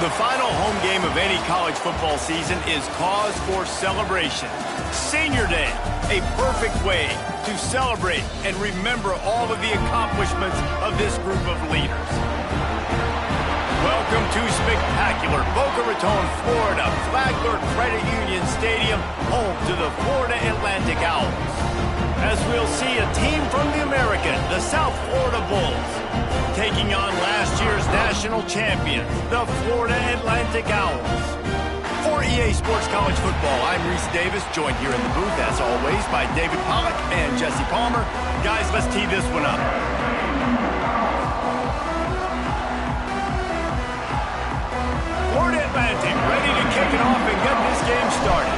The final home game of any college football season is cause for celebration. Senior Day, a perfect way to celebrate and remember all of the accomplishments of this group of leaders. Welcome to spectacular Boca Raton, Florida, Flagler Credit Union Stadium, home to the Florida Atlantic Owls. As we'll see a team from the American, the South Florida Bulls, taking on last year's national champions, the Florida Atlantic Owls. For EA Sports College Football, I'm Reese Davis, joined here in the booth, as always, by David Pollack and Jesse Palmer. Guys, let's tee this one up. Florida Atlantic ready to kick it off and get this game started.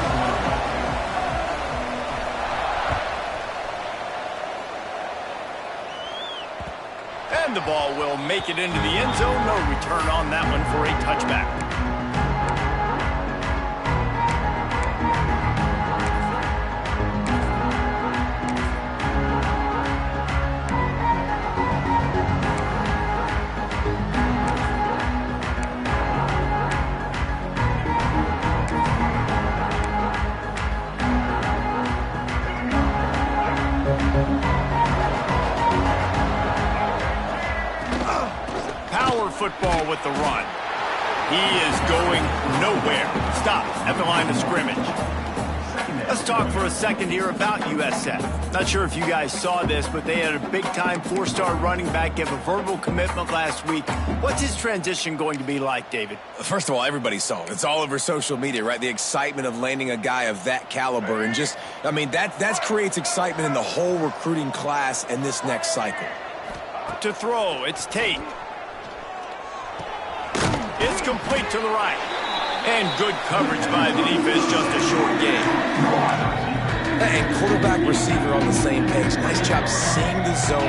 And the ball will make it into the end zone. No return on that one for a touchback. Football with the run. He is going nowhere. Stop at the line of scrimmage. Let's talk for a second here about USF. Not sure if you guys saw this, but they had a big-time four-star running back give a verbal commitment last week. What's his transition going to be like, David? First of all, everybody saw it. It's all over social media, right? The excitement of landing a guy of that caliber. And just, I mean, that creates excitement in the whole recruiting class and this next cycle. To throw, it's Tate. It's complete to the right. And good coverage by the defense, just a short gain. And quarterback receiver on the same page. Nice job seeing the zone,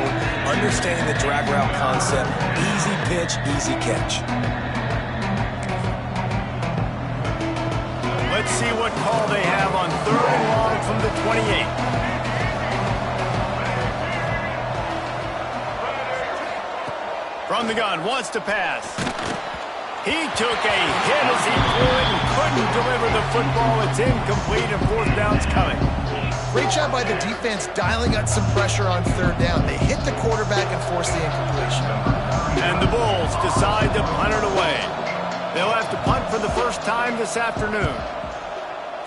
understanding the drag route concept. Easy pitch, easy catch. Let's see what call they have on 3rd and long from the 28. From the gun, wants to pass. He took a hit as he threw it and couldn't deliver the football. It's incomplete and 4th down's coming. Great job by the defense dialing up some pressure on 3rd down. They hit the quarterback and forced the incompletion. And the Bulls decide to punt it away. They'll have to punt for the first time this afternoon.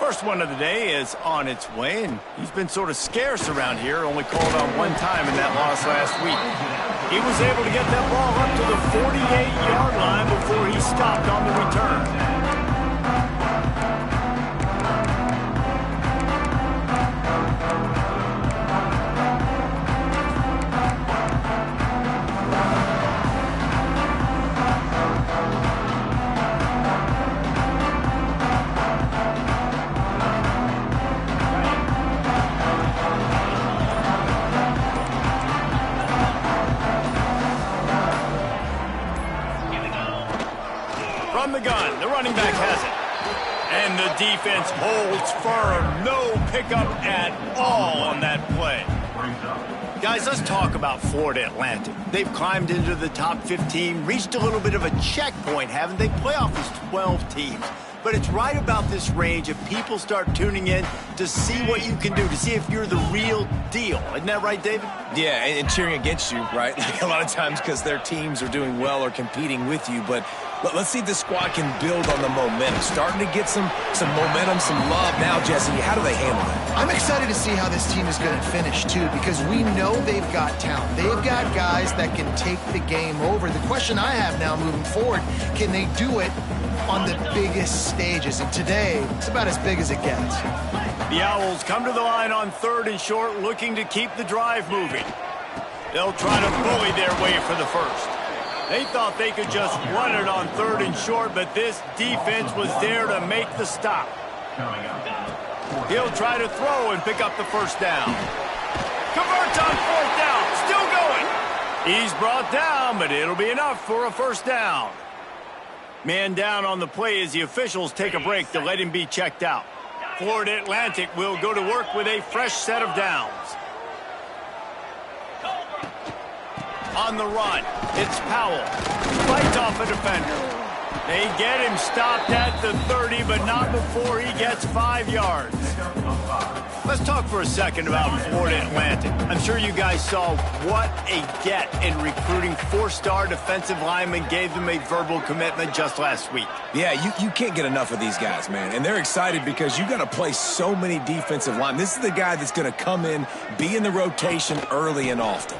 First one of the day is on its way, and he's been sort of scarce around here, only called on one time in that loss last week. He was able to get that ball up to the 48-yard line before he stopped on the return. From the gun, the running back has it. And the defense holds firm. No pickup at all on that play. Guys, let's talk about Florida Atlantic. They've climbed into the top 15, reached a little bit of a checkpoint, haven't they? Playoff is 12 teams. But it's right about this range if people start tuning in to see what you can do, to see if you're the real deal. Isn't that right, David? Yeah, and cheering against you, right? Like a lot of times because their teams are doing well or competing with you. But let's see if this squad can build on the momentum. Starting to get some momentum, some love. Now, Jesse, how do they handle it? I'm excited to see how this team is going to finish, too, because we know they've got talent. They've got guys that can take the game over. The question I have now moving forward, can they do it on the biggest stages? And today, it's about as big as it gets. The Owls come to the line on 3rd and short, looking to keep the drive moving. They'll try to bully their way for the first. They thought they could just run it on 3rd and short, but this defense was there to make the stop. He'll try to throw and pick up the first down. Converts on 4th down, still going. He's brought down, but it'll be enough for a first down. Man down on the play as the officials take a break to let him be checked out. Florida Atlantic will go to work with a fresh set of downs. On the run, it's Powell. Fights off a defender. They get him stopped at the 30, but not before he gets 5 yards. Let's talk for a second about Florida Atlantic. I'm sure you guys saw what a get in recruiting. 4-star defensive linemen gave them a verbal commitment just last week. Yeah, you can't get enough of these guys, man. And they're excited because you got to play so many defensive linemen. This is the guy that's going to come in, be in the rotation early and often.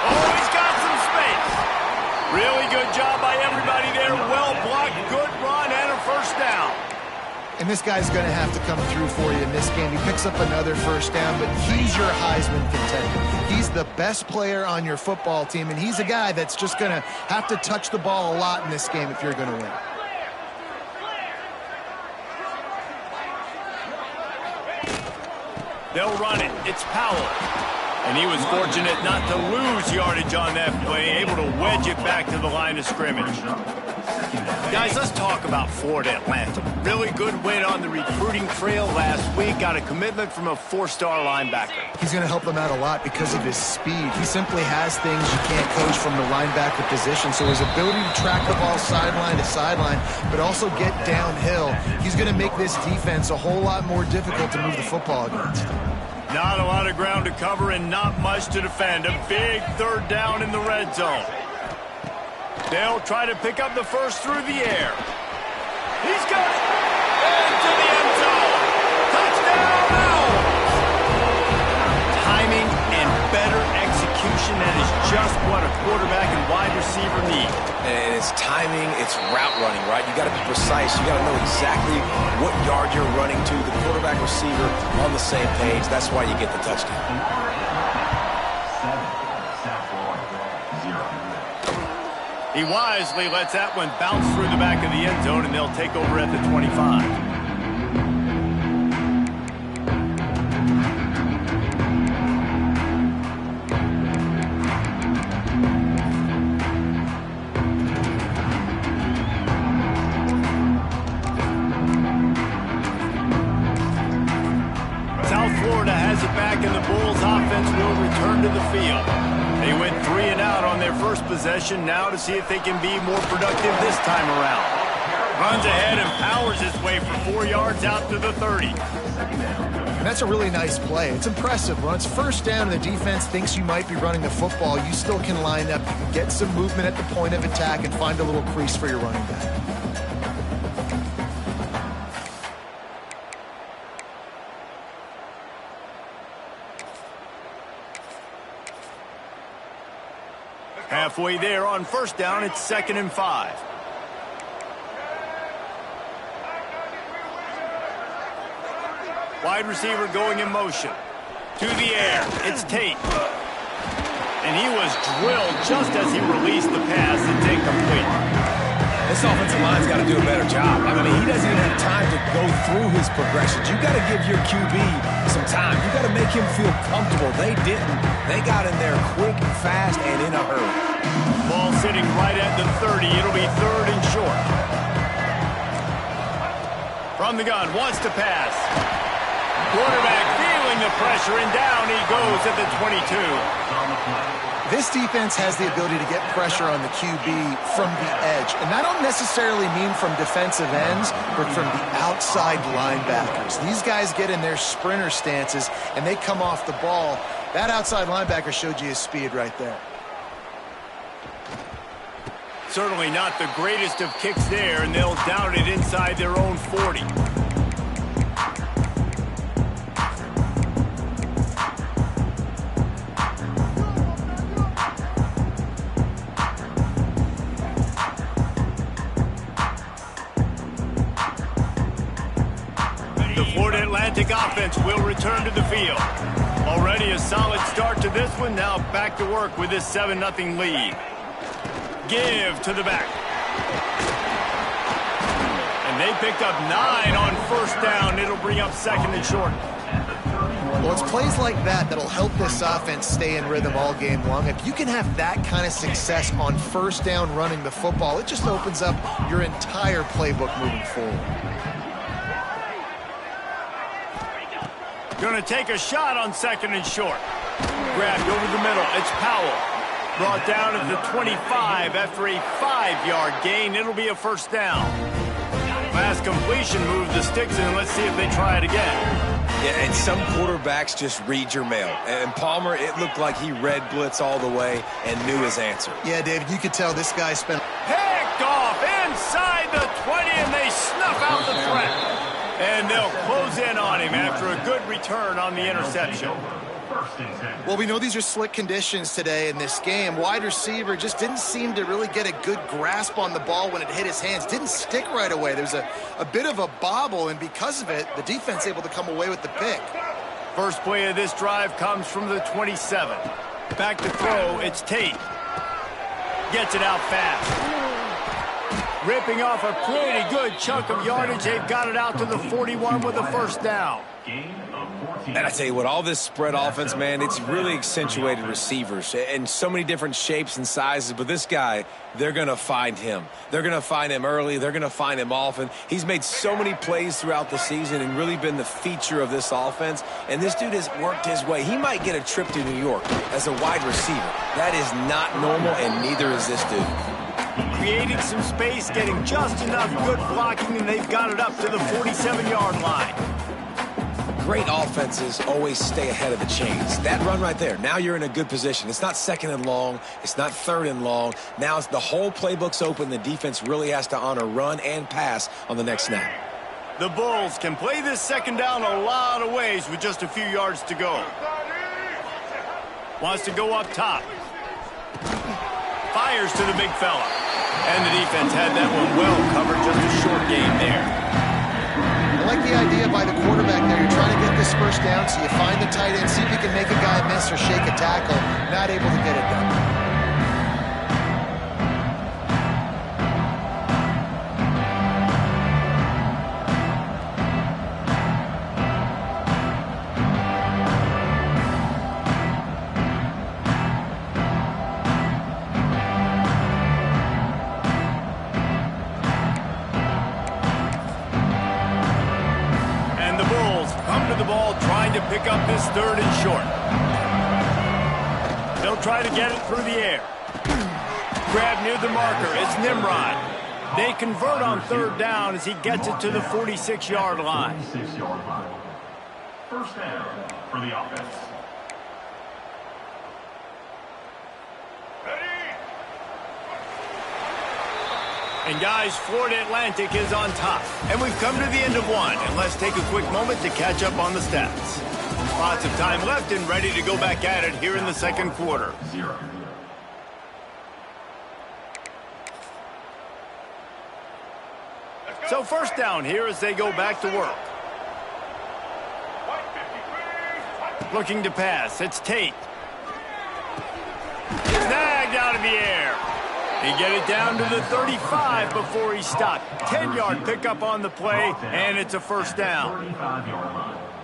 Oh, he's got some space. Really good job by everybody there. Well blocked, good run, and a first down. And this guy's going to have to come through for you in this game. He picks up another first down, but he's your Heisman contender. He's the best player on your football team, and he's a guy that's just going to have to touch the ball a lot in this game if you're going to win. They'll run it. It's Powell. And he was fortunate not to lose yardage on that play, able to wedge it back to the line of scrimmage. Guys, let's talk about Florida Atlantic. Really good win on the recruiting trail last week. Got a commitment from a 4-star linebacker. He's going to help them out a lot because of his speed. He simply has things you can't coach from the linebacker position. So his ability to track the ball sideline to sideline, but also get downhill, he's going to make this defense a whole lot more difficult to move the football against. Not a lot of ground to cover and not much to defend. A big third down in the red zone. They'll try to pick up the first through the air. He's got it. Into the end zone. Touchdown now. Timing and better execution. That is just what a quarterback and wide receiver need. And it's timing, it's route running, right? You got to be precise. You got to know exactly what yard you're running to. The quarterback receiver on the same page. That's why you get the touchdown. He wisely lets that one bounce through the back of the end zone, and they'll take over at the 25. South Florida has it back, and the Bulls offense will return to the field. They went 3 and out on their first possession, now to see if they can be more productive this time around. Runs ahead and powers his way for 4 yards out to the 30. And that's a really nice play. It's impressive. When it's first down and the defense thinks you might be running the football, you still can line up, you can get some movement at the point of attack and find a little crease for your running back. Halfway there on first down, it's 2nd and 5. Wide receiver going in motion. To the air, it's Tate. And he was drilled just as he released the pass. It's incomplete. This offensive line's got to do a better job. I mean, he doesn't even have time to go through his progressions. You got to give your QB some time. You got to make him feel comfortable. They didn't. They got in there quick, fast, and in a hurry. Ball sitting right at the 30. It'll be 3rd and short. From the gun, wants to pass. Quarterback feeling the pressure, and down he goes at the 22. This defense has the ability to get pressure on the QB from the edge. And I don't necessarily mean from defensive ends, but from the outside linebackers. These guys get in their sprinter stances, and they come off the ball. That outside linebacker showed you his speed right there. Certainly not the greatest of kicks there, and they'll down it inside their own 40. Atlantic offense will return to the field. Already a solid start to this one. Now back to work with this 7-0 lead. Give to the back. And they picked up 9 on first down. It'll bring up 2nd and short. Well, it's plays like that that'll help this offense stay in rhythm all game long. If you can have that kind of success on first down running the football, it just opens up your entire playbook moving forward. Going to take a shot on 2nd and short. Grabbed over the middle. It's Powell. Brought down at the 25 after a 5-yard gain. It'll be a first down. Last completion moved the sticks, and let's see if they try it again. Yeah, and some quarterbacks just read your mail. And Palmer, it looked like he read blitz all the way and knew his answer. Yeah, David, you could tell this guy spent... Picked off inside the 20, and they snuff out the threat. And they'll close in on him after a good return on the interception. Well, we know these are slick conditions today in this game. Wide receiver just didn't seem to really get a good grasp on the ball when it hit his hands. Didn't stick right away. There's a bit of a bobble, and because of it, the defense able to come away with the pick. First play of this drive comes from the 27. Back to throw, it's Tate. Gets it out fast. Ripping off a pretty good chunk of yardage. They've got it out to the 41 with a first down. And I tell you what, all this spread offense, man, it's really accentuated receivers and so many different shapes and sizes. But this guy, they're going to find him. They're going to find him early. They're going to find him often. He's made so many plays throughout the season and really been the feature of this offense. And this dude has worked his way. He might get a trip to New York as a wide receiver. That is not normal, and neither is this dude. Creating some space, getting just enough good blocking, and they've got it up to the 47-yard line. Great offenses always stay ahead of the chains. That run right there, now you're in a good position. It's not second and long. It's not third and long. Now it's the whole playbook's open. The defense really has to honor run and pass on the next snap. The Bulls can play this second down a lot of ways with just a few yards to go. Wants to go up top. Fires to the big fella. And the defense had that one well covered, just a short gain there. I like the idea by the quarterback there. You're trying to get this first down, so you find the tight end, see if you can make a guy miss or shake a tackle. Not able to get it done. Pick up this third and short. They'll try to get it through the air. Grab near the marker. It's Nimrod. They convert on third down as he gets it to the 46-yard line. First down for the offense. And guys, Florida Atlantic is on top. And we've come to the end of one. And let's take a quick moment to catch up on the stats. Lots of time left and ready to go back at it here in the second quarter. So first down here as they go back to work. Looking to pass. It's Tate. Snagged out of the air. He get it down to the 35 before he stopped. 10-yard pickup on the play, and it's a first down.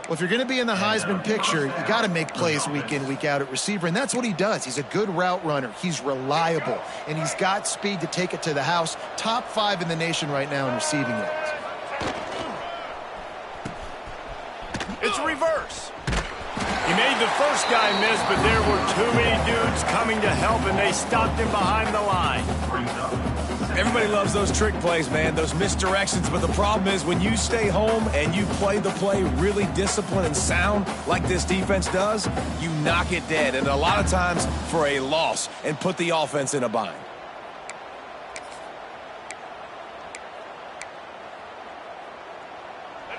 Well, if you're going to be in the Heisman picture, you got to make plays week in, week out at receiver, and that's what he does. He's a good route runner. He's reliable, and he's got speed to take it to the house. Top 5 in the nation right now in receiving yards. It's a reverse. He made the first guy miss, but there were too many dudes coming to help, and they stopped him behind the line. Everybody loves those trick plays, man, those misdirections, but the problem is when you stay home and you play the play really disciplined and sound like this defense does, you knock it dead, and a lot of times for a loss, and put the offense in a bind.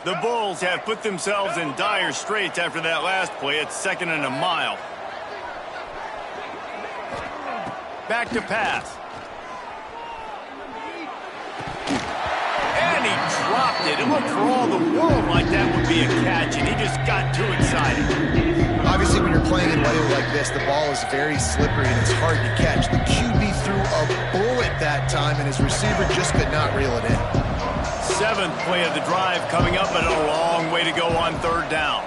The Bulls have put themselves in dire straits after that last play. It's second and a mile. Back to pass. And he dropped it. It looked for all the world like that would be a catch, and he just got too excited. Obviously, when you're playing in weather like this, the ball is very slippery and it's hard to catch. The QB threw a bullet that time, and his receiver just could not reel it in. Seventh play of the drive coming up, but a long way to go on third down.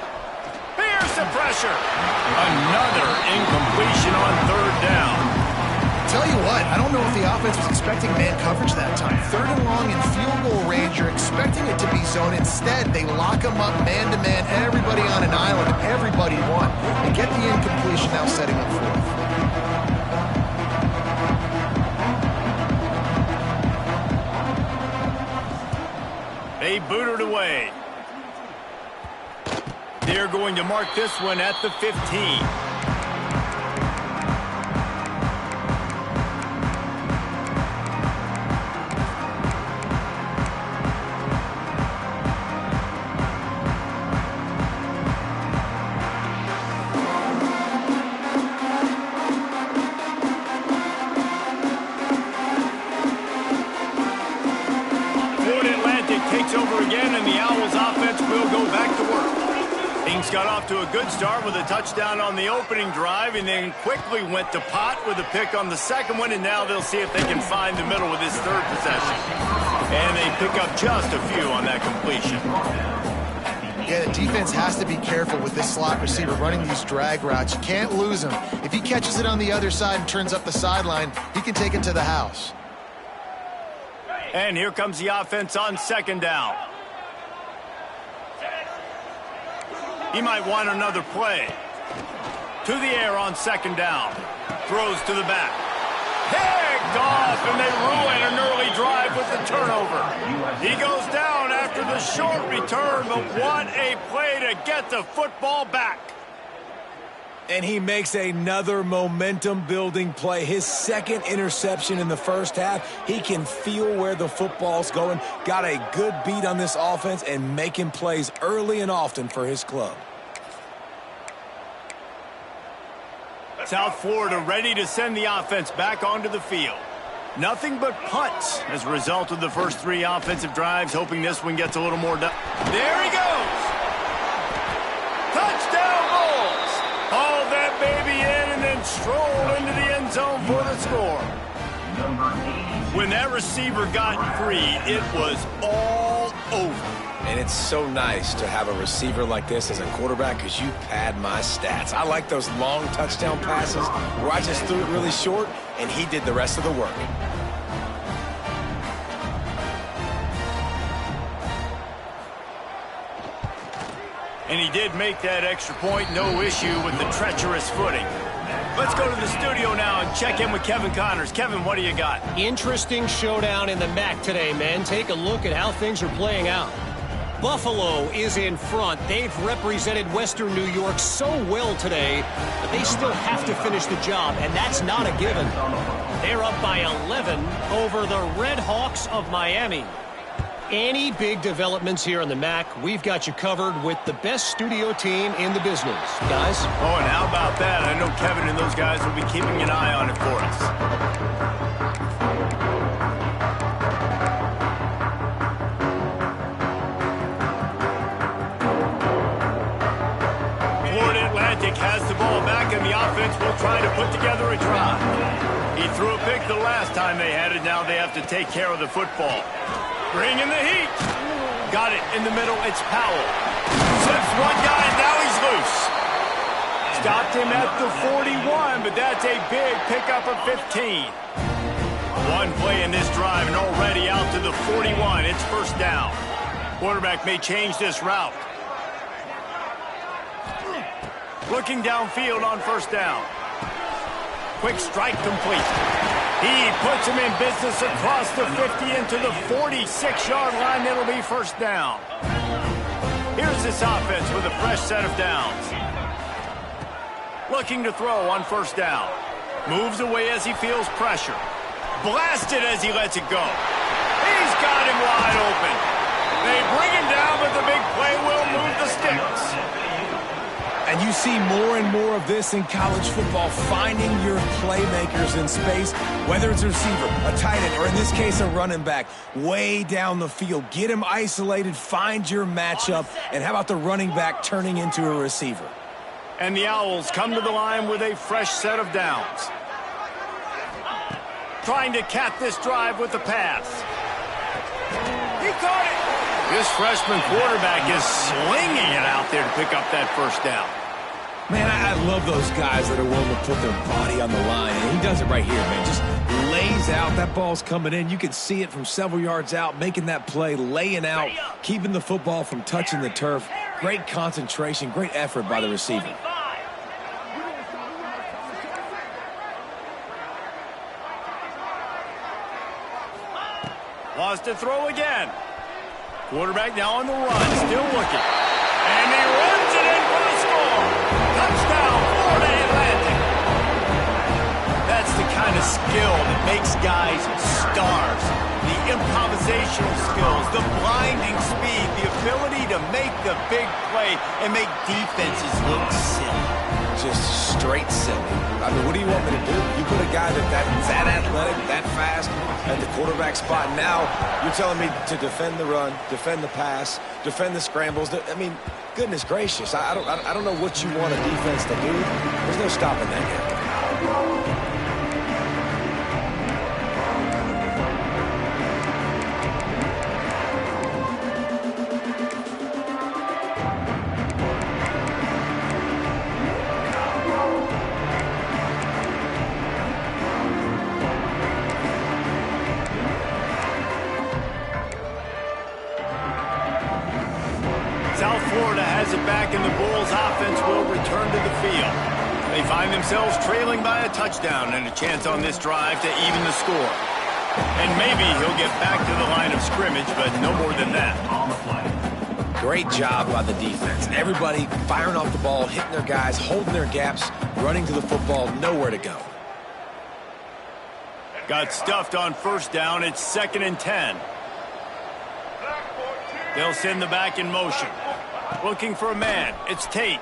Here's the pressure. Another incompletion on third down. Tell you what, I don't know if the offense was expecting man coverage that time. Third and long in field goal range, you're expecting it to be zone. Instead, they lock them up man-to-man, everybody on an island, and everybody won. They get the incompletion, now setting up fourth. away. They're going to mark this one at the 15. Takes over again, and the Owls offense will go back to work. Things got off to a good start with a touchdown on the opening drive, and then quickly went to pot with a pick on the second one, and now they'll see if they can find the middle with this third possession. And they pick up just a few on that completion. Yeah, the defense has to be careful with this slot receiver running these drag routes. You can't lose him. If he catches it on the other side and turns up the sideline, he can take it to the house. And here comes the offense on second down. He might want another play. To the air on second down. Throws to the back. Picked off, and they ruin an early drive with the turnover. He goes down after the short return, but what a play to get the football back. And he makes another momentum-building play. His second interception in the first half. He can feel where the football's going. Got a good beat on this offense and making plays early and often for his club. South Florida ready to send the offense back onto the field. Nothing but punts as a result of the first three offensive drives, hoping this one gets a little more done. There he goes! Touchdown Bulls! Haul that baby in and then stroll into the end zone for the score. When that receiver got free, it was all over. And it's so nice to have a receiver like this as a quarterback because you pad my stats. I like those long touchdown passes where I just threw it really short and he did the rest of the work. And he did make that extra point, no issue with the treacherous footing. Let's go to the studio now and check in with Kevin Connors. Kevin, what do you got? Interesting showdown in the MAC today, man. Take a look at how things are playing out. Buffalo is in front. They've represented Western New York so well today, but they still have to finish the job, and that's not a given. They're up by 11 over the Red Hawks of Miami. Any big developments here in the MAC, we've got you covered with the best studio team in the business. Guys? Oh, and how about that? I know Kevin and those guys will be keeping an eye on it for us. Florida Atlantic has the ball back, and the offense will try to put together a drive. He threw a pick the last time they had it. Now they have to take care of the football. Bring in the heat. Got it in the middle. It's Powell. Zips one guy, and now he's loose. Stopped him at the 41, but that's a big pickup of 15. One play in this drive, and already out to the 41. It's first down. Quarterback may change this route. Looking downfield on first down. Quick strike complete. He puts him in business across the 50 into the 46-yard line. It'll be first down. Here's this offense with a fresh set of downs. Looking to throw on first down. Moves away as he feels pressure. Blasted as he lets it go. He's got him wide open. They bring him down, but the big play will move the sticks. And you see more and more of this in college football, finding your playmakers in space, whether it's a receiver, a tight end, or in this case, a running back, way down the field. Get him isolated, find your matchup, and how about the running back turning into a receiver? And the Owls come to the line with a fresh set of downs. Trying to cap this drive with the pass. He caught it. This freshman quarterback is slinging it out there to pick up that first down. Man, I love those guys that are willing to put their body on the line, and he does it right here, man. Just lays out. That ball's coming in. You can see it from several yards out, making that play, laying out, keeping the football from touching the turf. Great concentration, great effort by the receiver. Wants to throw again. Quarterback now on the run, still looking. And he runs it in for the score. Touchdown, Florida Atlantic. That's the kind of skill that makes guys stars. The improvisational skills, the blinding speed, the ability to make the big play and make defenses look silly. Just straight silly. I mean, what do you want me to do? You put a guy that's that athletic, that fast at the quarterback spot. Now you're telling me to defend the run, defend the pass, defend the scrambles. I mean, goodness gracious. I don't know what you want a defense to do. There's no stopping that yet. South Florida has it back, and the Bulls offense will return to the field. They find themselves trailing by a touchdown and a chance on this drive to even the score. And maybe he'll get back to the line of scrimmage, but no more than that. On the play. Great job by the defense. Everybody firing off the ball, hitting their guys, holding their gaps, running to the football, nowhere to go. Got stuffed on first down. It's 2nd and 10. They'll send the back in motion. Looking for a man. It's Tate.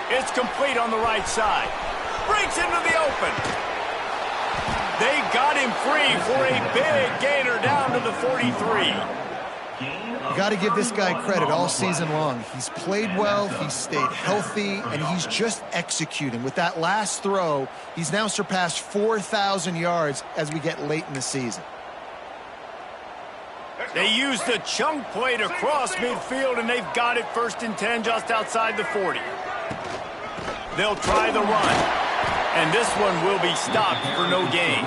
It's complete on the right side. Breaks into the open. They got him free for a big gainer down to the 43. You got to give this guy credit all season long. He's played well, he's stayed healthy, and he's just executing. With that last throw, he's now surpassed 4,000 yards as we get late in the season. They use the chunk play to cross midfield, and they've got it 1st and 10 just outside the 40. They'll try the run, and this one will be stopped for no gain.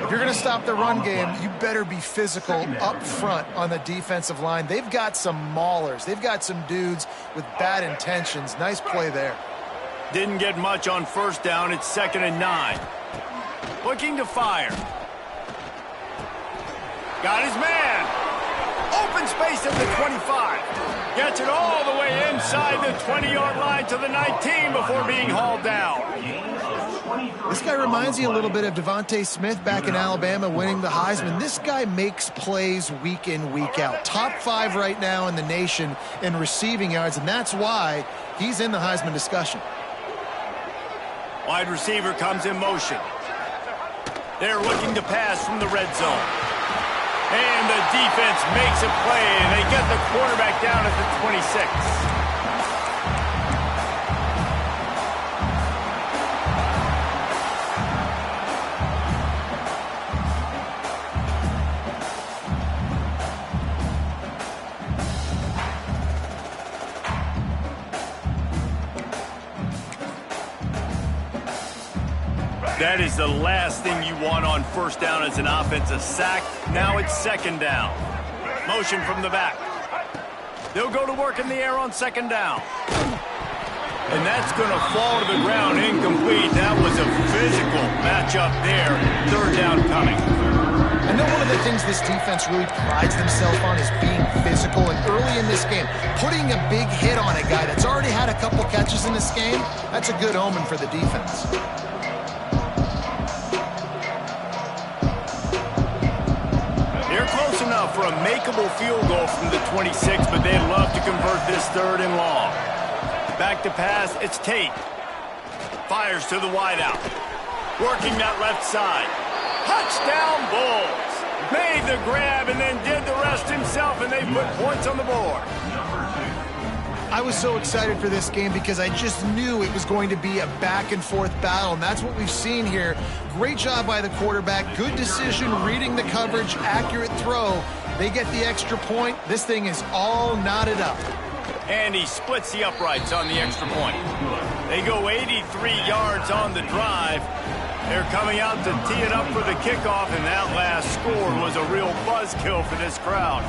If you're going to stop the run game, you better be physical up front on the defensive line. They've got some maulers. They've got some dudes with bad intentions. Nice play there. Didn't get much on first down. It's 2nd and 9. Looking to fire. Got his man. Open space at the 25. Gets it all the way inside the 20-yard line to the 19 before being hauled down. This guy reminds me a little bit of Devontae Smith back in Alabama winning the Heisman. This guy makes plays week in, week out. Top 5 right now in the nation in receiving yards, and that's why he's in the Heisman discussion. Wide receiver comes in motion. They're looking to pass from the red zone. And the defense makes a play, and they get the quarterback down at the 26. That is the last thing you want on first down as an offensive sack. Now it's 2nd down. Motion from the back. They'll go to work in the air on 2nd down. And that's going to fall to the ground incomplete. That was a physical matchup there. 3rd down coming. I know one of the things this defense really prides themselves on is being physical. And early in this game, putting a big hit on a guy that's already had a couple catches in this game, that's a good omen for the defense. Close enough for a makeable field goal from the 26, but they'd love to convert this 3rd and long. Back to pass, it's Tate. Fires to the wideout. Working that left side. Touchdown Bulls. Made the grab and then did the rest himself, and they put points on the board. I was so excited for this game because I just knew it was going to be a back-and-forth battle, and that's what we've seen here. Great job by the quarterback. Good decision, reading the coverage, accurate throw. They get the extra point. This thing is all knotted up. And he splits the uprights on the extra point. They go 83 yards on the drive. They're coming out to tee it up for the kickoff, and that last score was a real buzzkill for this crowd.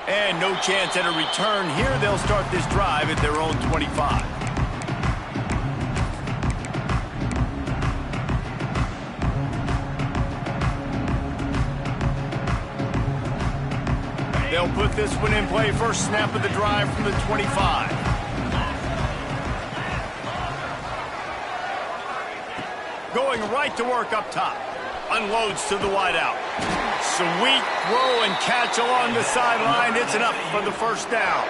And no chance at a return here. They'll start this drive at their own 25. They'll put this one in play first snap of the drive from the 25. Going right to work up top. Unloads to the wideout. Sweet throw and catch along the sideline. It's enough for the first down.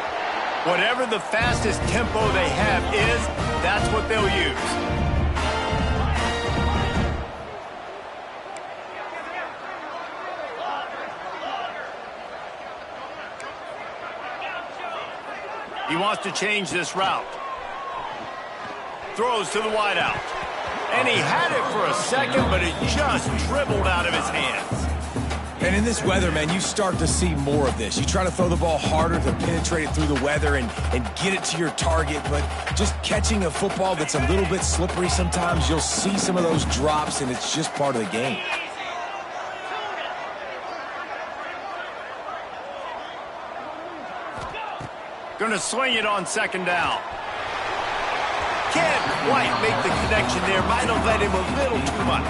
Whatever the fastest tempo they have is, that's what they'll use. He wants to change this route. Throws to the wideout. And he had it for a second, but it just dribbled out of his hands. And in this weather, man, you start to see more of this. You try to throw the ball harder to penetrate it through the weather and get it to your target, but just catching a football that's a little bit slippery sometimes, you'll see some of those drops, and it's just part of the game. Going to swing it on second down. Can't quite make the connection there. Might have led him a little too much.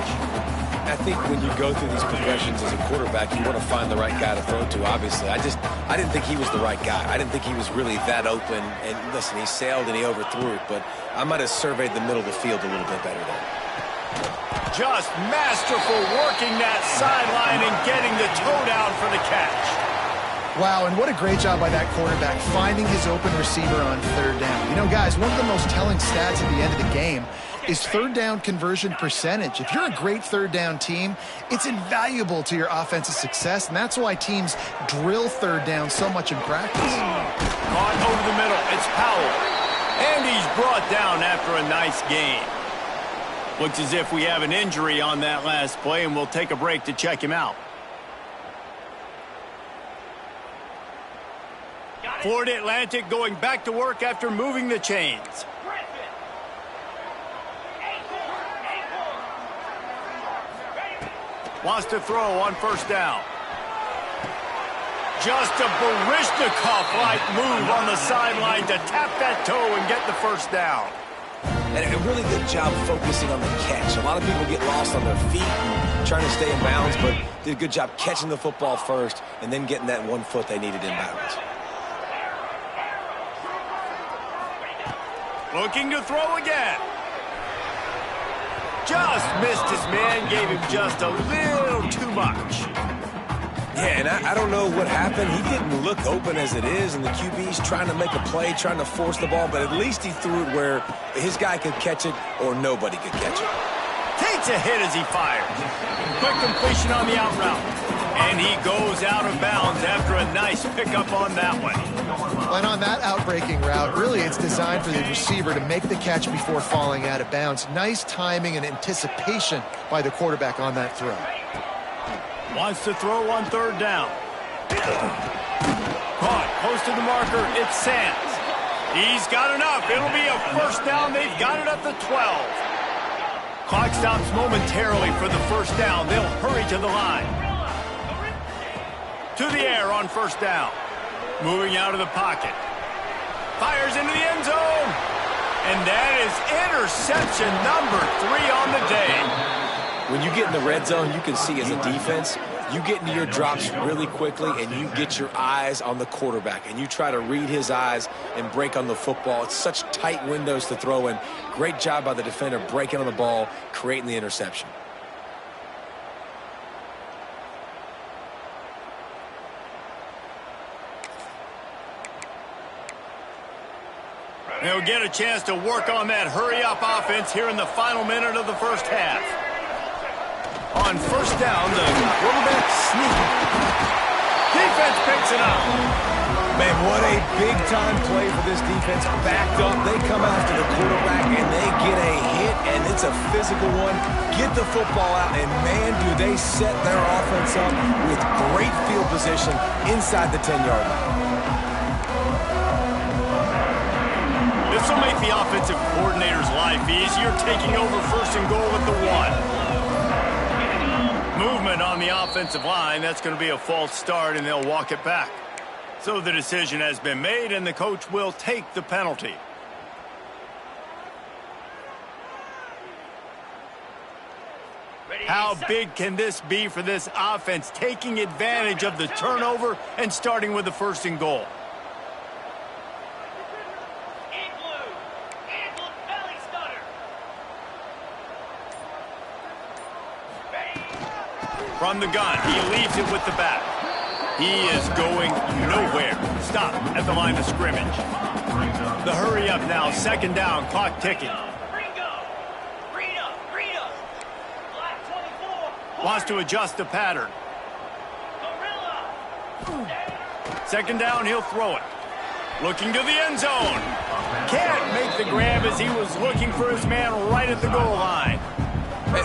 I think when you go through these progressions as a quarterback, you want to find the right guy to throw to, obviously. I didn't think he was the right guy. I didn't think he was really that open. And listen, he sailed and he overthrew it, but I might have surveyed the middle of the field a little bit better there. Just masterful working that sideline and getting the toe down for the catch. Wow, and what a great job by that quarterback finding his open receiver on third down. You know, guys, one of the most telling stats at the end of the game is third down conversion percentage. If you're a great third down team, it's invaluable to your offensive success, and that's why teams drill third down so much in practice. Caught over the middle. It's Powell. And he's brought down after a nice gain. Looks as if we have an injury on that last play, and we'll take a break to check him out. Florida Atlantic going back to work after moving the chains. Wants to throw on first down. Just a Baryshnikov-like move on the sideline to tap that toe and get the first down. And a really good job focusing on the catch. A lot of people get lost on their feet and trying to stay in bounds, but did a good job catching the football first and then getting that 1 foot they needed in bounds. Looking to throw again. Just missed his man, gave him just a little too much. Yeah, and I don't know what happened. He didn't look open as it is, and the QB's trying to make a play, trying to force the ball, but at least he threw it where his guy could catch it or nobody could catch it. Takes a hit as he fires. Quick completion on the out route. And he goes out of bounds after a nice pickup on that one. And on that outbreaking route, really it's designed for the receiver to make the catch before falling out of bounds. Nice timing and anticipation by the quarterback on that throw. Wants to throw on third down. Caught close to the marker. It's Sands. He's got enough. It'll be a first down. They've got it at the 12. Clock stops momentarily for the first down. They'll hurry to the line. To the air on first down. Moving out of the pocket. Fires into the end zone. And that is interception number 3 on the day. When you get in the red zone, you can see as a defense, you get into your drops really quickly and you get your eyes on the quarterback and you try to read his eyes and break on the football. It's such tight windows to throw in. Great job by the defender breaking on the ball, creating the interception. They'll get a chance to work on that hurry-up offense here in the final minute of the first half. On first down, the quarterback sneak. Defense picks it up. Man, what a big-time play for this defense. Backed up, they come after the quarterback, and they get a hit, and it's a physical one. Get the football out, and man, do they set their offense up with great field position inside the 10-yard line. This will make the offensive coordinator's life easier, taking over first and goal at the 1. Movement on the offensive line. That's going to be a false start, and they'll walk it back. So the decision has been made, and the coach will take the penalty. How big can this be for this offense, taking advantage of the turnover and starting with the first and goal? From the gun, he leaves it with the back. He is going nowhere. Stop at the line of scrimmage. The hurry up now, second down, clock ticking. Wants to adjust the pattern. Second down, he'll throw it. Looking to the end zone. Can't make the grab as he was looking for his man right at the goal line.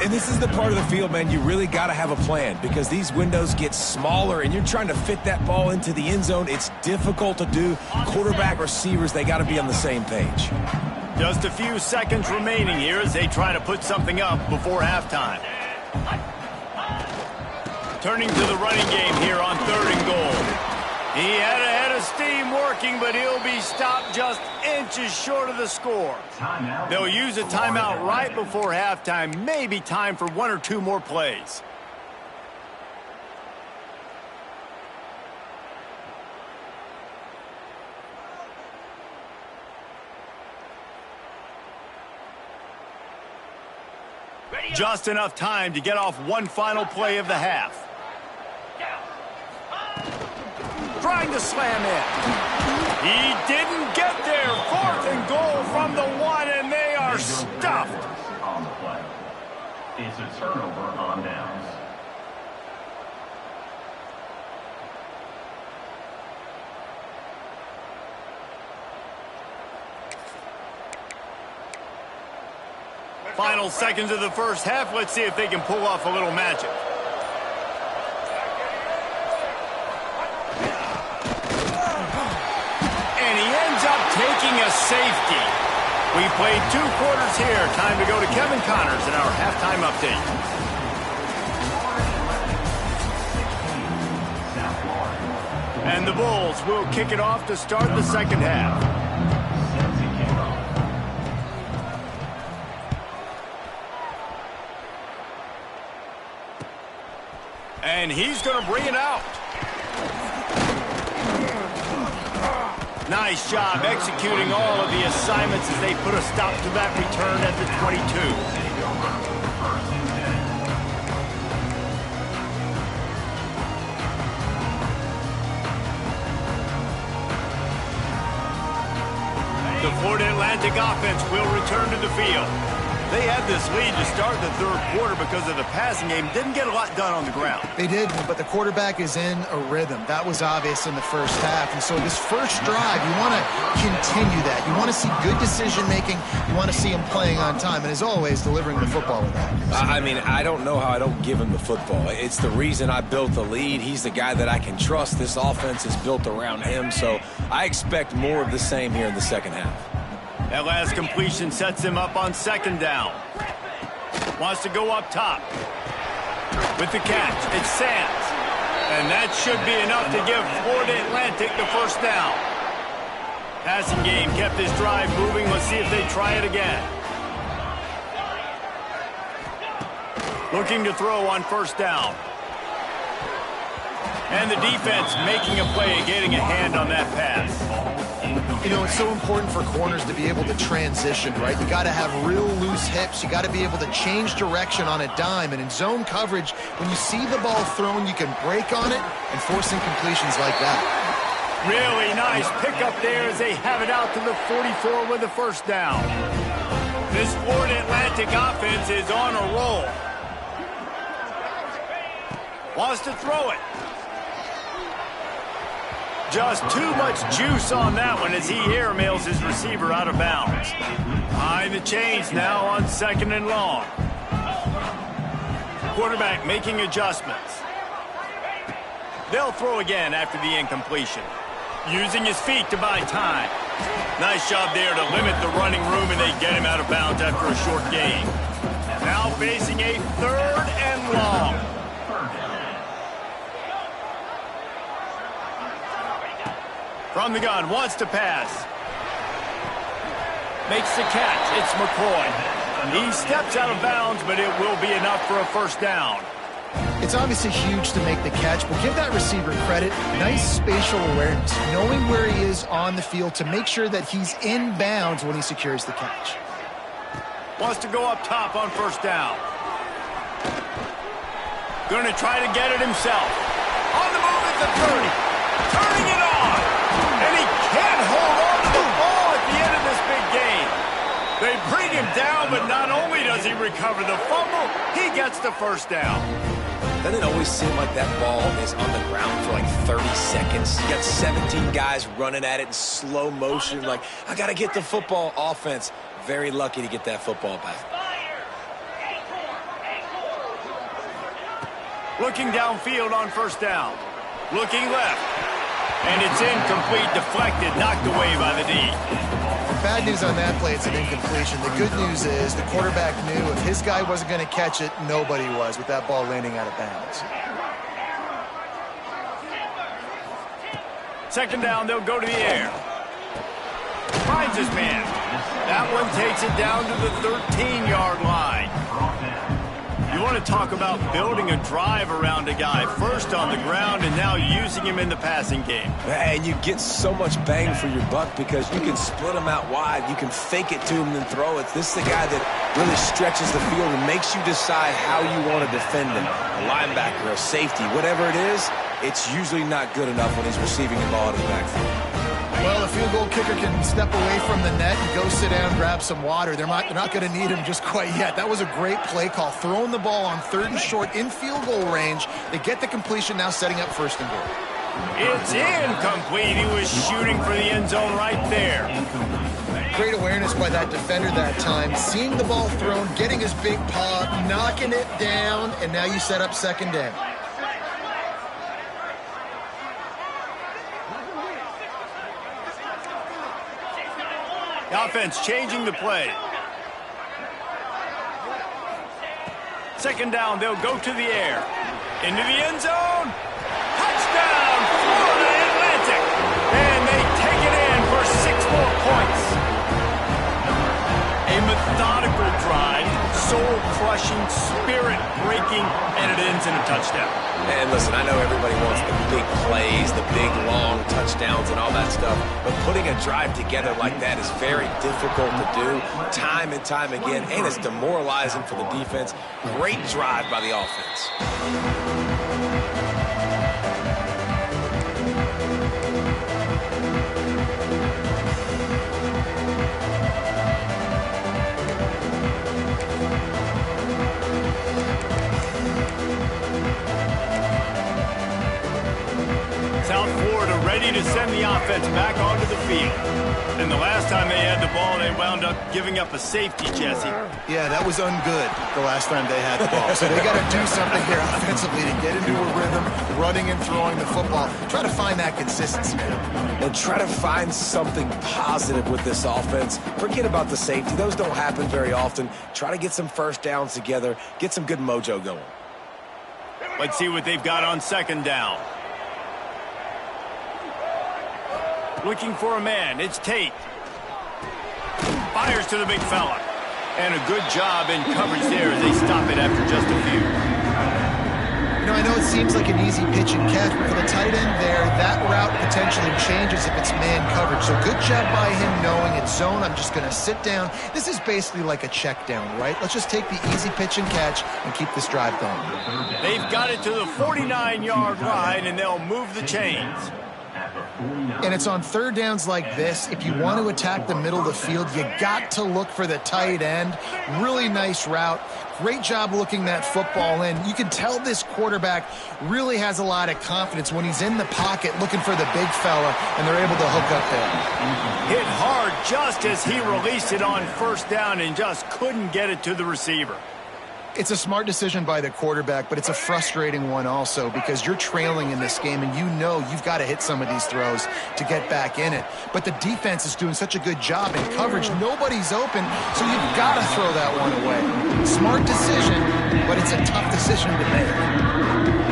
And this is the part of the field, man, you really got to have a plan because these windows get smaller and you're trying to fit that ball into the end zone. It's difficult to do. Quarterback, receivers, they got to be on the same page. Just a few seconds remaining here as they try to put something up before halftime. Turning to the running game here on third and goal. He had a head of steam working, but he'll be stopped just inches short of the score. They'll use a timeout right before halftime. Maybe time for one or two more plays. Just enough time to get off one final play of the half. Trying to slam in. He didn't get there. Fourth and goal from the one, and they are stuffed. On the play. It's a turnover on downs. Final seconds of the first half. Let's see if they can pull off a little magic. Taking a safety. We played 2 quarters here. Time to go to Kevin Connors in our halftime update. And the Bulls will kick it off to start the second half. And he's going to bring it out. Nice job executing all of the assignments as they put a stop to that return at the 22. The Florida Atlantic offense will return to the field. They had this lead to start the third quarter because of the passing game. Didn't get a lot done on the ground. They did, but the quarterback is in a rhythm. That was obvious in the first half. And so this first drive, you want to continue that. You want to see good decision-making. You want to see him playing on time. And as always, delivering the football with accuracy. I mean, I don't know how I don't give him the football. It's the reason I built the lead. He's the guy that I can trust. This offense is built around him. So I expect more of the same here in the second half. That last completion sets him up on second down. Wants to go up top. With the catch, it's Sands. And that should be enough to give Florida Atlantic the first down. Passing game kept this drive moving. Let's see if they try it again. Looking to throw on first down. And the defense making a play and getting a hand on that pass. You know, it's so important for corners to be able to transition, right? You got to have real loose hips. You got to be able to change direction on a dime. And in zone coverage, when you see the ball thrown, you can break on it and force incompletions like that. Really nice pickup there as they have it out to the 44 with the first down. This Florida Atlantic offense is on a roll. Wants to throw it. Just too much juice on that one as he airmails his receiver out of bounds. Behind the chains now on second and long. Quarterback making adjustments. They'll throw again after the incompletion. Using his feet to buy time. Nice job there to limit the running room, and they get him out of bounds after a short gain. Now facing a third and long. From the gun, wants to pass. Makes the catch. It's McCoy. He steps out of bounds, but it will be enough for a first down. It's obviously huge to make the catch, but give that receiver credit. Nice spatial awareness, knowing where he is on the field to make sure that he's in bounds when he secures the catch. Wants to go up top on first down. Going to try to get it himself. On the move at the 30. Turning it on. And he can't hold on to the ball at the end of this big game. They bring him down, but not only does he recover the fumble, he gets the first down. Doesn't it always seem like that ball is on the ground for like 30 seconds? You got 17 guys running at it in slow motion. Like, I got to get the football. Offense, very lucky to get that football back. Looking downfield on first down. Looking left. And it's incomplete, deflected, knocked away by the D. Bad news on that play, it's an incompletion. The good news is the quarterback knew if his guy wasn't going to catch it, nobody was with that ball landing out of bounds. Second down, they'll go to the air. Finds his man. That one takes it down to the 13-yard line. You want to talk about building a drive around a guy. First on the ground and now using him in the passing game. And you get so much bang for your buck because you can split him out wide. You can fake it to him and then throw it. This is the guy that really stretches the field and makes you decide how you want to defend him. A linebacker, a safety, whatever it is, it's usually not good enough when he's receiving the ball in his backfield. Well, the field goal kicker can step away from the net and go sit down, grab some water. They're not going to need him just quite yet. That was a great play call. Throwing the ball on 3rd and short in field goal range. They get the completion, now setting up 1st and goal. It's incomplete. He was shooting for the end zone right there. Great awareness by that defender that time. Seeing the ball thrown, getting his big paw, knocking it down, and now you set up 2nd down. Offense changing the play. 2nd down, they'll go to the air. Into the end zone. Touchdown, Florida Atlantic. And they take it in for 6 more points. A methodical drive, soul-crushing, spirit-breaking, and it ends in a touchdown. And listen, I know everybody wants the big plays, the big, long touchdowns and all that stuff, but putting a drive together like that is very difficult to do time and time again, and it's demoralizing for the defense. Great drive by the offense. South Florida ready to send the offense back onto the field. And the last time they had the ball, they wound up giving up a safety, Jesse. Yeah, that was ungood the last time they had the ball. So they got to do something here offensively to get into a rhythm, running and throwing the football. Try to find that consistency. And try to find something positive with this offense. Forget about the safety. Those don't happen very often. Try to get some first downs together. Get some good mojo going. Let's see what they've got on 2nd down. Looking for a man. It's Tate. Fires to the big fella. And a good job in coverage there as they stop it after just a few. You know, I know it seems like an easy pitch and catch, but for the tight end there, that route potentially changes if it's man coverage. So good job by him knowing it's zone. I'm just going to sit down. This is basically like a check down, right? Let's just take the easy pitch and catch and keep this drive going. They've got it to the 49-yard line, and they'll move the chains. And it's on 3rd downs like this. If you want to attack the middle of the field, you got to look for the tight end. Really nice route. Great job looking that football in. You can tell this quarterback really has a lot of confidence when he's in the pocket looking for the big fella, and they're able to hook up there. Hit hard just as he released it on 1st down and just couldn't get it to the receiver. It's a smart decision by the quarterback, but it's a frustrating one also because you're trailing in this game and you know you've got to hit some of these throws to get back in it. But the defense is doing such a good job in coverage. Nobody's open, so you've got to throw that one away. Smart decision, but it's a tough decision to make.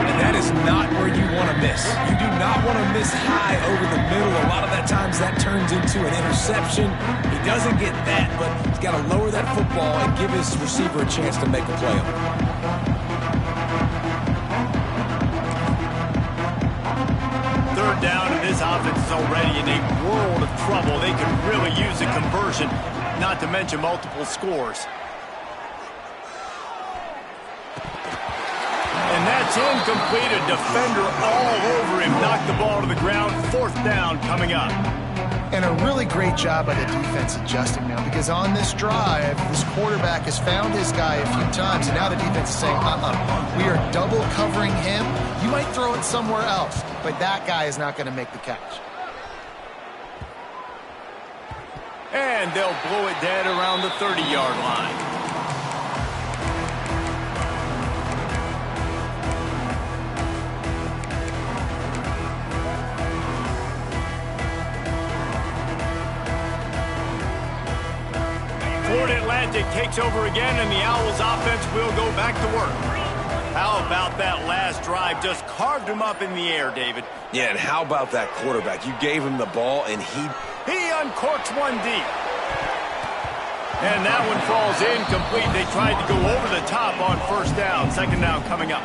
And that is not where you want to miss. You do not want to miss high over the middle. A lot of that times that turns into an interception. He doesn't get that, but he's got to lower that football and give his receiver a chance to make a play on it. Third down, and this offense is already in a world of trouble. They could really use a conversion, not to mention multiple scores. And that's incomplete. A defender all over him. Knocked the ball to the ground. Fourth down coming up. And a really great job by the defense adjusting now, because on this drive, this quarterback has found his guy a few times, and now the defense is saying, we are double covering him. You might throw it somewhere else, but that guy is not going to make the catch. And they'll blow it dead around the 30-yard line. Atlantic takes over again, and the Owls offense will go back to work. How about that last drive? Just carved him up in the air, David. Yeah, and how about that quarterback? You gave him the ball, and he uncorks one deep. And that one falls incomplete. They tried to go over the top on first down. Second down coming up.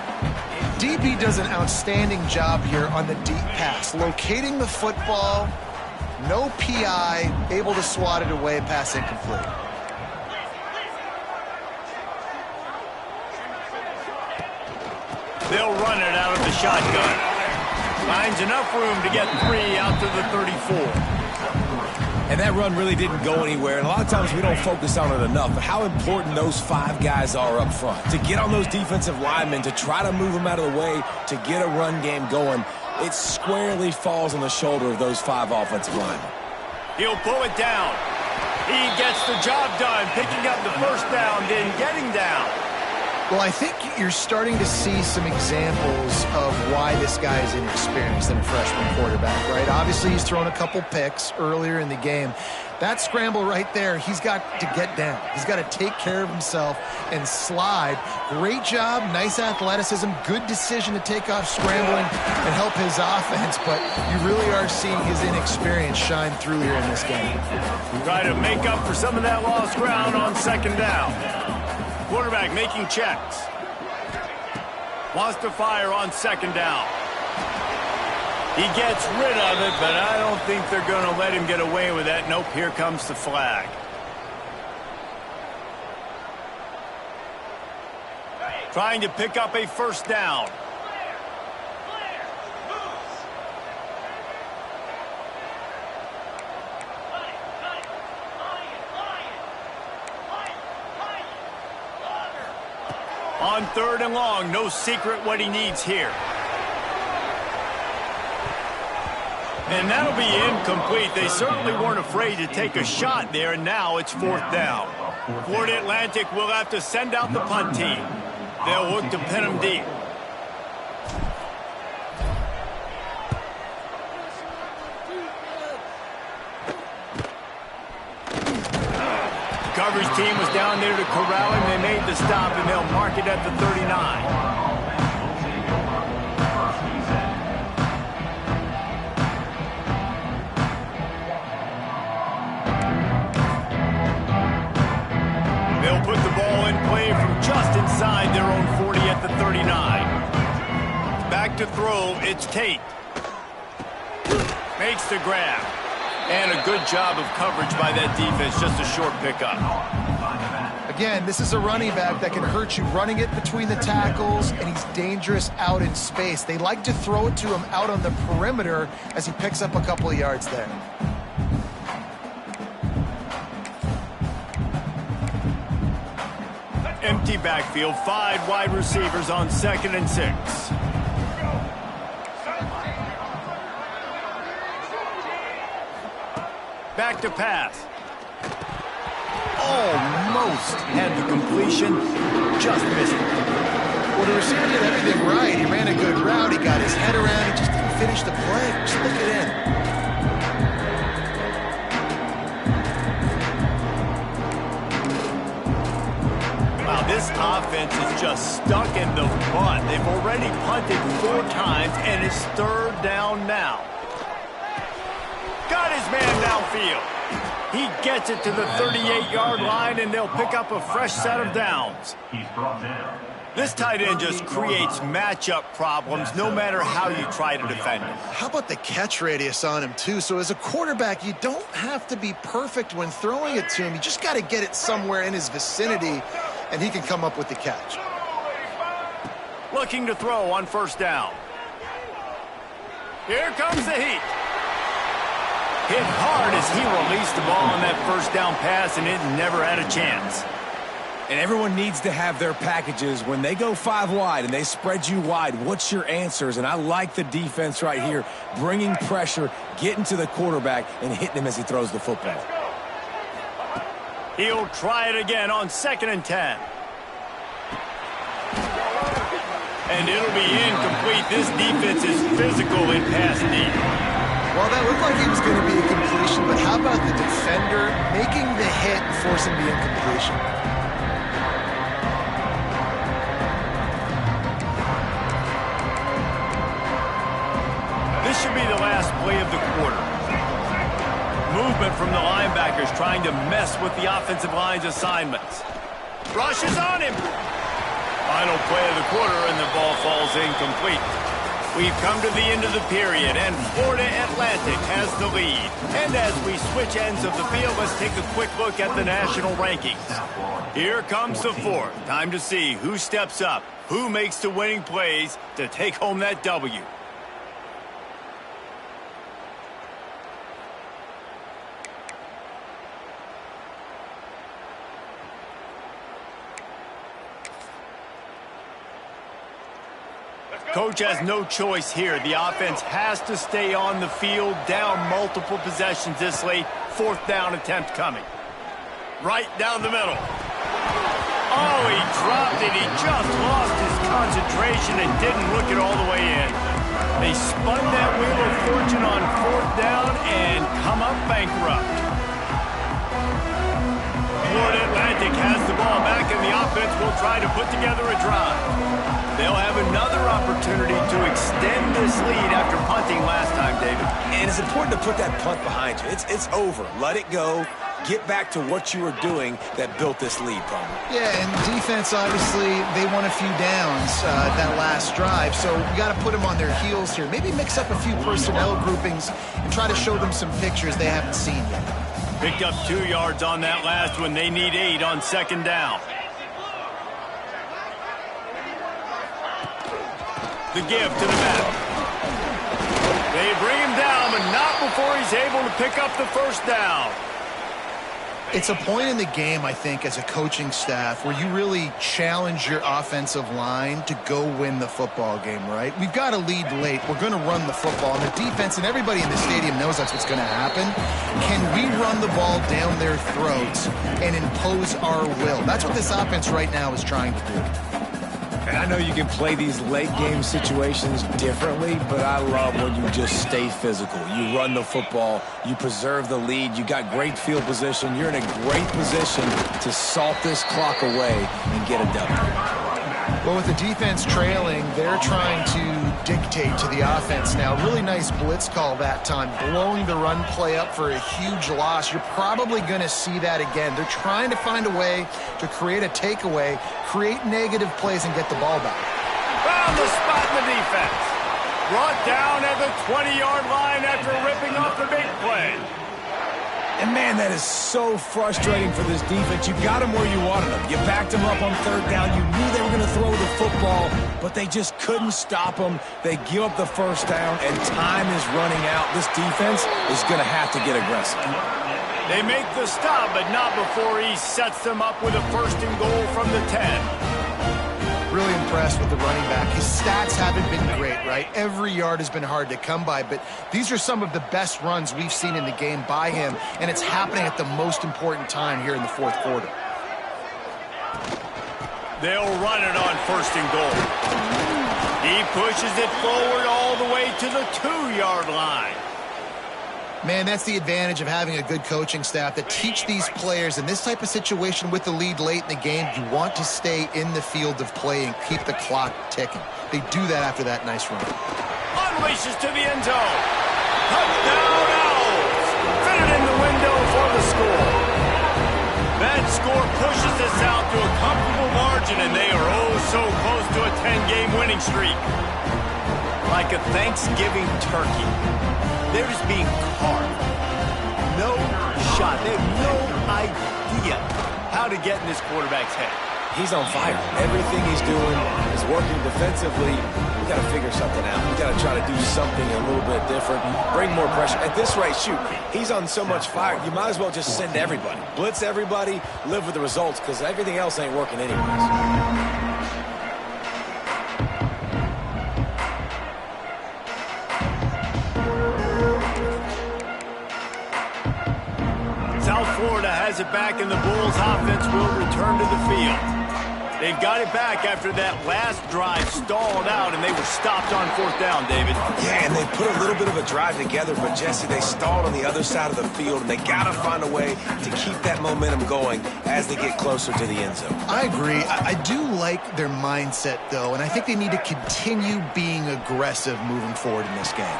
DP does an outstanding job here on the deep pass. Locating the football, no PI, able to swat it away, pass incomplete. They'll run it out of the shotgun. Finds enough room to get 3 out to the 34. And that run really didn't go anywhere. And a lot of times we don't focus on it enough. But how important those 5 guys are up front. To get on those defensive linemen, to try to move them out of the way, to get a run game going, it squarely falls on the shoulder of those 5 offensive linemen. He'll pull it down. He gets the job done, picking up the first down, then getting down. Well, I think you're starting to see some examples of why this guy is inexperienced than a freshman quarterback, right? Obviously, he's thrown a couple picks earlier in the game. That scramble right there, he's got to get down. He's got to take care of himself and slide. Great job, nice athleticism, good decision to take off scrambling and help his offense, but you really are seeing his inexperience shine through here in this game. Try to make up for some of that lost ground on second down. Quarterback making checks. Wants to fire on second down. He gets rid of it, but I don't think they're going to let him get away with that. Nope, here comes the flag. Trying to pick up a first down. On third and long, no secret what he needs here. And that'll be incomplete. They certainly weren't afraid to take a shot there, and now it's fourth down. Florida Atlantic will have to send out the punt team. They'll look to pin him deep. Coverage team was down there to corral him. They made the stop, and they'll mark it at the 39. They'll put the ball in play from just inside their own 40 at the 39. Back to throw, it's Tate. Makes the grab. And a good job of coverage by that defense, just a short pickup. Again, this is a running back that can hurt you running it between the tackles, and he's dangerous out in space. They like to throw it to him out on the perimeter as he picks up a couple of yards there. Empty backfield, 5 wide receivers on 2nd and 6. Back to pass. Almost had the completion, just missed it. Well, the receiver did everything right. He ran a good route. He got his head around. He just didn't finish the play. Just look it in. Wow, This offense is just stuck in the punt. They've already punted 4 times. lines, and it's third down now. Got his man downfield. He gets it to the 38-yard line, and they'll pick up a fresh set of downs. He's brought down. This tight end just creates matchup problems no matter how you try to defend him. How about the catch radius on him, too? So as a quarterback, you don't have to be perfect when throwing it to him. You just got to get it somewhere in his vicinity, and he can come up with the catch. Looking to throw on first down. Here comes the heat. Hit hard as he released the ball on that first down pass, and it never had a chance. And everyone needs to have their packages. When they go 5 wide and they spread you wide, what's your answers? And I like the defense right here, bringing pressure, getting to the quarterback, and hitting him as he throws the football. He'll try it again on 2nd and 10. And it'll be incomplete. This defense is physical in pass deep. Well, that looked like he was going to be a completion, but how about the defender making the hit and forcing the incompletion? This should be the last play of the quarter. Movement from the linebackers trying to mess with the offensive line's assignments. Rushes on him. Final play of the quarter, and the ball falls incomplete. We've come to the end of the period, and Florida Atlantic has the lead. And as we switch ends of the field, let's take a quick look at the national rankings. Here comes the fourth. Time to see who steps up, who makes the winning plays to take home that W. Coach has no choice here. The offense has to stay on the field, down multiple possessions this late. 4th down attempt coming. Right down the middle. Oh, he dropped it. He just lost his concentration and didn't look it all the way in. They spun that wheel of fortune on 4th down and come up bankrupt. Florida Atlantic has the ball back, and the offense will try to put together a drive. They'll have another opportunity to extend this lead after punting last time, David. And it's important to put that punt behind you. It's over. Let it go. Get back to what you were doing that built this lead, Palmer. Yeah, and defense, obviously, they won a few downs that last drive, so you got to put them on their heels here. Maybe mix up a few personnel groupings and try to show them some pictures they haven't seen yet. Picked up 2 yards on that last one. They need 8 on 2nd down. The give to the back. They bring him down, but not before he's able to pick up the first down. It's a point in the game, I think, as a coaching staff where you really challenge your offensive line to go win the football game, right? We've got to lead late. We're going to run the football. And the defense and everybody in the stadium knows that's what's going to happen. Can we run the ball down their throats and impose our will? That's what this offense right now is trying to do. And I know you can play these late-game situations differently, but I love when you just stay physical. You run the football, you preserve the lead, you got great field position, you're in a great position to salt this clock away and get a W. Well, with the defense trailing, they're trying to dictate to the offense now. Really nice blitz call that time, blowing the run play up for a huge loss. You're probably going to see that again. They're trying to find a way to create a takeaway, create negative plays, and get the ball back. Found the spot in the defense. Brought down at the 20-yard line after ripping off the big play. And, man, that is so frustrating for this defense. You got them where you wanted them. You backed them up on 3rd down. You knew they were going to throw the football, but they just couldn't stop them. They give up the first down, and time is running out. This defense is going to have to get aggressive. They make the stop, but not before he sets them up with a 1st and goal from the 10. Really impressed with the running back. His stats haven't been great, right? Every yard has been hard to come by, but these are some of the best runs we've seen in the game by him, and it's happening at the most important time here in the 4th quarter. They'll run it on 1st and goal. He pushes it forward all the way to the 2-yard line. Man, that's the advantage of having a good coaching staff that teach these players in this type of situation with the lead late in the game. You want to stay in the field of play and keep the clock ticking. They do that after that nice run. unleashes to the end zone. Touchdown Owls! Fitted in the window for the score. That score pushes us out to a comfortable margin, and they are oh so close to a 10-game winning streak. Like a Thanksgiving turkey, they're just being carved. No shot. They have no idea how to get in this quarterback's head. He's on fire. Everything he's doing is working defensively. We got to figure something out. We got to try to do something a little bit different. Bring more pressure. At this rate, shoot, he's on so much fire. You might as well just send everybody. Blitz everybody, live with the results, because everything else ain't working anyways. South Florida has it back, and the Bulls offense will return to the field. They've got it back after that last drive stalled out, and they were stopped on fourth down, David. Yeah, and they put a little bit of a drive together, but Jesse, they stalled on the other side of the field, and they got to find a way to keep that momentum going as they get closer to the end zone. I agree. I do like their mindset, though, and I think they need to continue being aggressive moving forward in this game.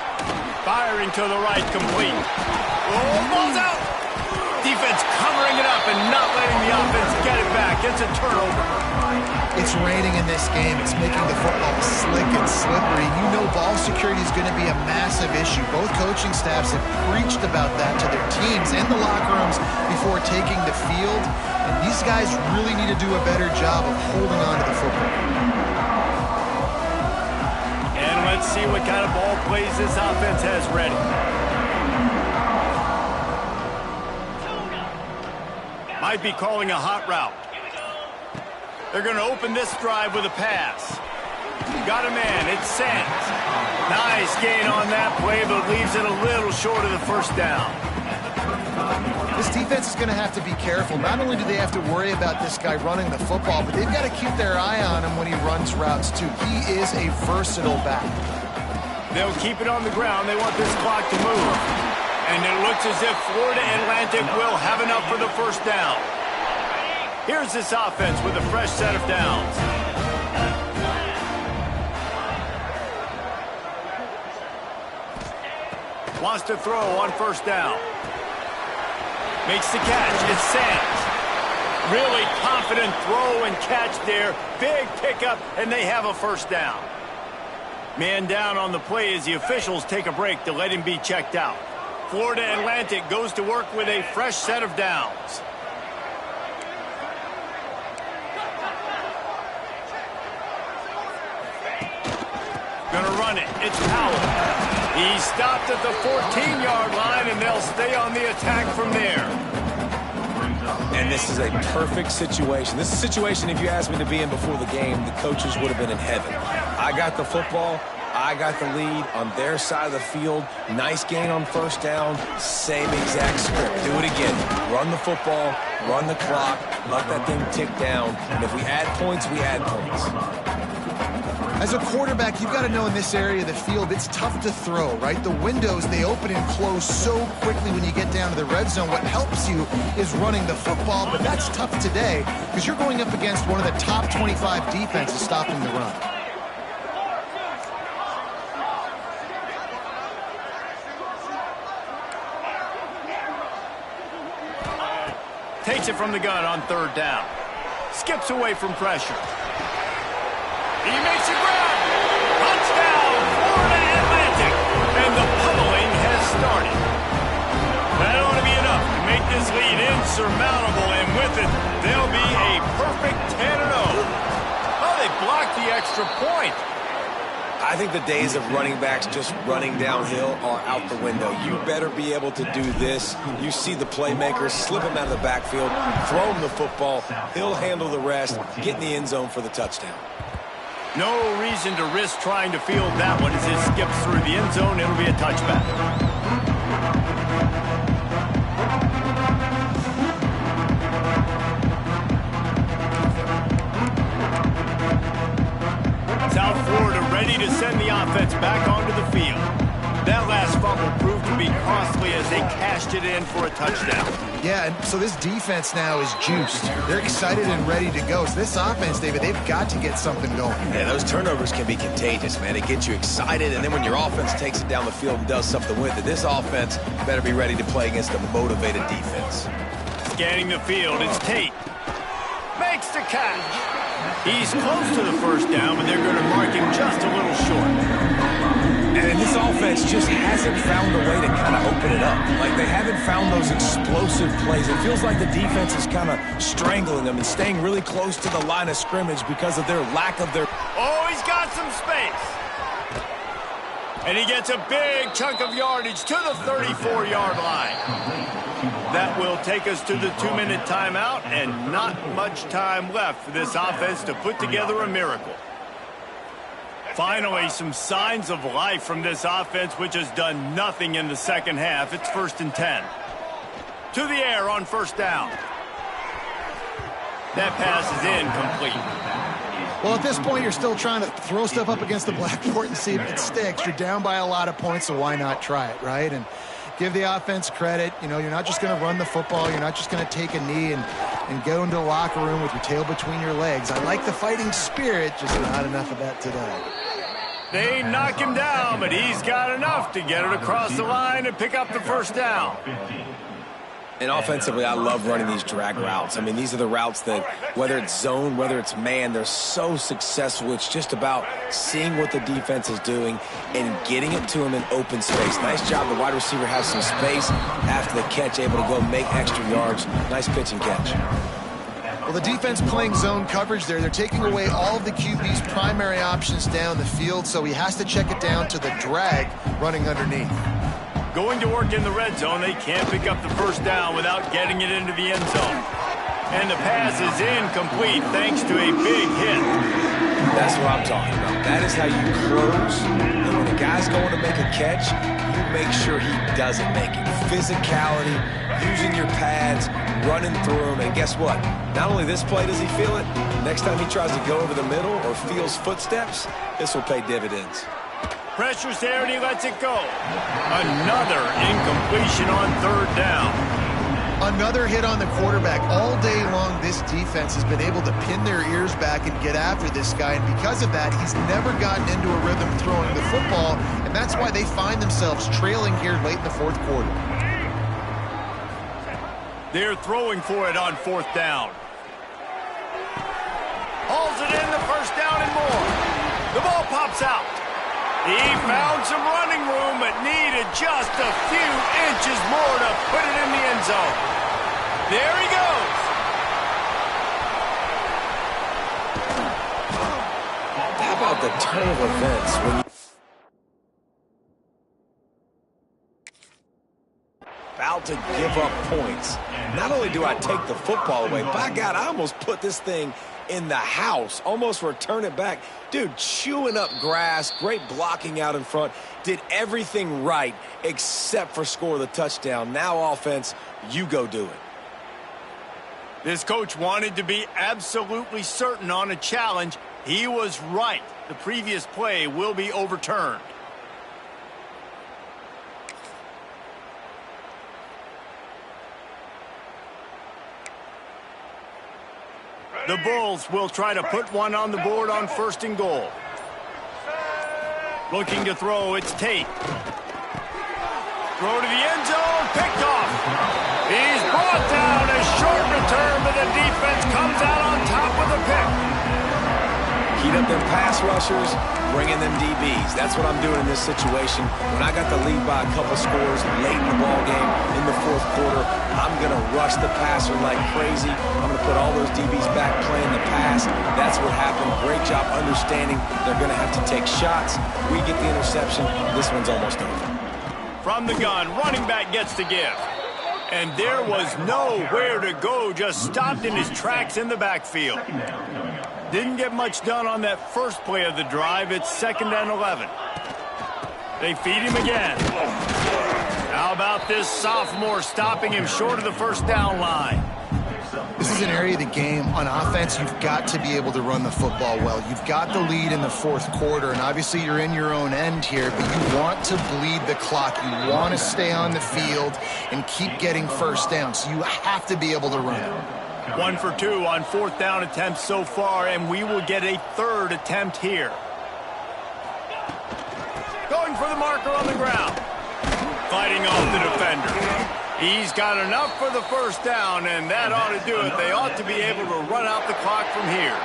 Firing to the right, complete. Oh, ball's out! Defense covering it up and not letting the offense get it back. It's a turnover. It's raining in this game. It's making the football slick and slippery. You know ball security is going to be a massive issue. Both coaching staffs have preached about that to their teams and the locker rooms before taking the field. And these guys really need to do a better job of holding on to the football. And let's see what kind of ball plays this offense has ready. Might be calling a hot route. They're going to open this drive with a pass. Got a man. It's Sands. Nice gain on that play, but leaves it a little short of the first down. This defense is going to have to be careful. Not only do they have to worry about this guy running the football, but they've got to keep their eye on him when he runs routes, too. He is a versatile back. They'll keep it on the ground. They want this clock to move. And it looks as if Florida Atlantic will have enough for the first down. Here's this offense with a fresh set of downs. Wants to throw on first down. Makes the catch. It's Sands. Really confident throw and catch there. Big pickup, and they have a first down. Man down on the play as the officials take a break to let him be checked out. Florida Atlantic goes to work with a fresh set of downs. Gonna run it. It's Powell. He stopped at the 14-yard line, and they'll stay on the attack from there. And this is a perfect situation. This is a situation, if you asked me to be in before the game, the coaches would have been in heaven. I got the football. I got the lead on their side of the field. Nice gain on first down. Same exact script. Do it again. Run the football, run the clock, let that thing tick down. And if we add points, we add points. As a quarterback, you've got to know in this area of the field, it's tough to throw, right? The windows, they open and close so quickly when you get down to the red zone. What helps you is running the football, but that's tough today because you're going up against one of the top 25 defenses stopping the run. Takes it from the gun on third down. Skips away from pressure. He makes a grab. Touchdown, Florida Atlantic. And the pummeling has started. That ought to be enough to make this lead insurmountable. And with it, they'll be a perfect 10-0. Oh, they blocked the extra point. I think the days of running backs just running downhill are out the window. You better be able to do this. You see the playmakers, slip him out of the backfield, throw him the football. He'll handle the rest, get in the end zone for the touchdown. No reason to risk trying to field that one as it skips through the end zone. It'll be a touchback. South Florida ready to send the offense back onto the field. That last fumble proved to be costly as they cashed it in for a touchdown. Yeah, and so this defense now is juiced. They're excited and ready to go. So this offense, David, they've got to get something going. Yeah, those turnovers can be contagious, man. It gets you excited, and then when your offense takes it down the field and does something with it, this offense better be ready to play against a motivated defense. Scanning the field, it's Tate. Makes the catch. He's close to the first down, but they're going to mark him just a little short. And this offense just hasn't found a way to kind of open it up. Like, they haven't found those explosive plays. It feels like the defense is kind of strangling them and staying really close to the line of scrimmage because of their lack of their... Oh, he's got some space. And he gets a big chunk of yardage to the 34-yard line. That will take us to the 2-minute timeout, and not much time left for this offense to put together a miracle. Finally, some signs of life from this offense, which has done nothing in the second half. It's 1st and 10. To the air on first down. That pass is incomplete. Well, at this point, you're still trying to throw stuff up against the blackboard and see if it sticks. You're down by a lot of points, so why not try it, right? And give the offense credit. You know, you're not just going to run the football. You're not just going to take a knee and go into the locker room with your tail between your legs. I like the fighting spirit, just not enough of that today. They knock him down, but he's got enough to get it across the line and pick up the first down. And offensively, I love running these drag routes. I mean, these are the routes that, whether it's zone, whether it's man, they're so successful. It's just about seeing what the defense is doing and getting it to him in open space. Nice job. The wide receiver has some space after the catch, able to go make extra yards. Nice pitch and catch. Well, the defense playing zone coverage there. They're taking away all of the QB's primary options down the field, so he has to check it down to the drag running underneath. Going to work in the red zone, they can't pick up the first down without getting it into the end zone. And the pass is incomplete thanks to a big hit. That's what I'm talking about. That is how you close. And when a guy's going to make a catch, you make sure he doesn't make it. Physicality, using your pads, running through them. And guess what? Not only this play does he feel it, next time he tries to go over the middle or feels footsteps, this will pay dividends. Pressure's there and he lets it go. Another incompletion on third down. Another hit on the quarterback. All day long, this defense has been able to pin their ears back and get after this guy, and because of that, he's never gotten into a rhythm throwing the football, and that's why they find themselves trailing here late in the fourth quarter. They're throwing for it on fourth down. Hauls it in, the first down and more. The ball pops out. He found some running room, but needed just a few inches more to put it in the end zone. There he goes. How about the turn of events when about to give up points? Not only do I take the football away, by God, I almost put this thing in the house, almost return it back. Dude, chewing up grass, great blocking out in front, did everything right except for score the touchdown. Now offense, you go do it. This coach wanted to be absolutely certain on a challenge. He was right. The previous play will be overturned. The Bulls will try to put one on the board on first and goal. Looking to throw, it's Tate. Throw to the end zone, picked off. He's brought down, a short return, but the defense comes out on top with a pick. Heat up their pass rushers, bring in them DBs. That's what I'm doing in this situation. When I got the lead by a couple scores late in the ball game in the fourth quarter, I'm going to rush the passer like crazy. I'm going to put all those DBs back playing the pass. That's what happened. Great job understanding they're going to have to take shots. We get the interception. This one's almost over. From the gun, running back gets the give. And there was nowhere to go, just stopped in his tracks in the backfield. Didn't get much done on that first play of the drive. It's 2nd and 11. They feed him again. How about this sophomore stopping him short of the first down line? This is an area of the game. On offense, you've got to be able to run the football well. You've got the lead in the fourth quarter, and obviously you're in your own end here, but you want to bleed the clock. You want to stay on the field and keep getting first down, so you have to be able to run it. 1 for 2 on fourth down attempts so far, and we will get a third attempt here. Going for the marker on the ground. Fighting off the defender. He's got enough for the first down, and that ought to do it. They ought to be able to run out the clock from here.